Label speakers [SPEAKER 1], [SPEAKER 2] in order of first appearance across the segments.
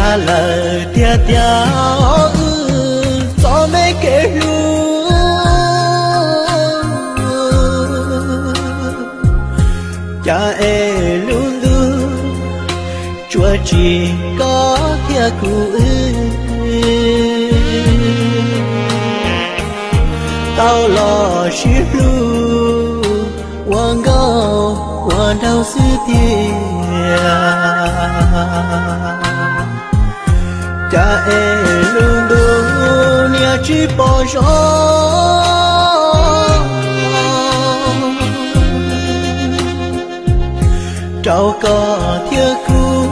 [SPEAKER 1] cha lời tia tia gió mấy kể lu cha em luôn luôn chúa chỉ có kia cụ tao lo xí lu quang gạo quang đau sư tiền cha em luôn luôn nhà chỉ bỏ gió trao có thiên cú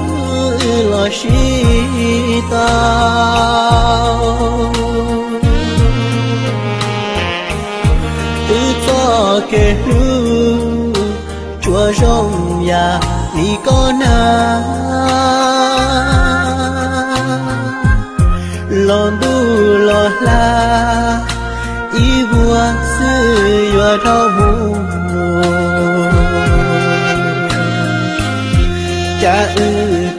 [SPEAKER 1] lo xí tao tự cho kể lu chúa rong ya vì con à lon du lo la y vua sư yo thao mu cha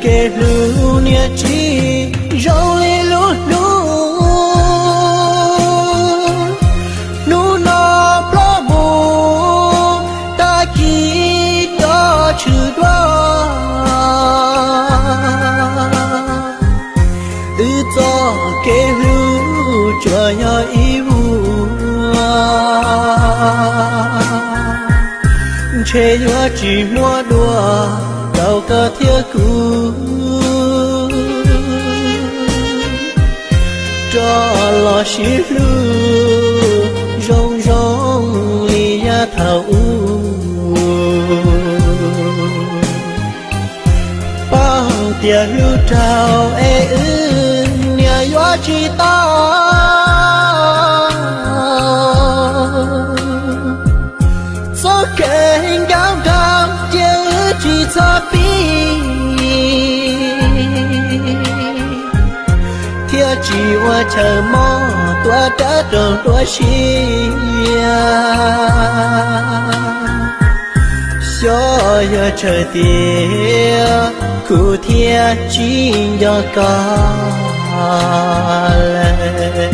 [SPEAKER 1] kể lu nia chi rong li lu lu nu no plo mu ta ki do chư đoa cho kể lu cho nhau ý vua chê nhua chỉ mua đùa đâu có thiết cũ cho lo xí lu rong rong li ya thảo bao tiền lưu trao ê nhà yo chi ta số kênh cao cao chữ chỉ cho pi thiên chỉ qua chờ mò tua đã tròn tua xia cho yo chờ tia cụ thiên chỉ do có lệ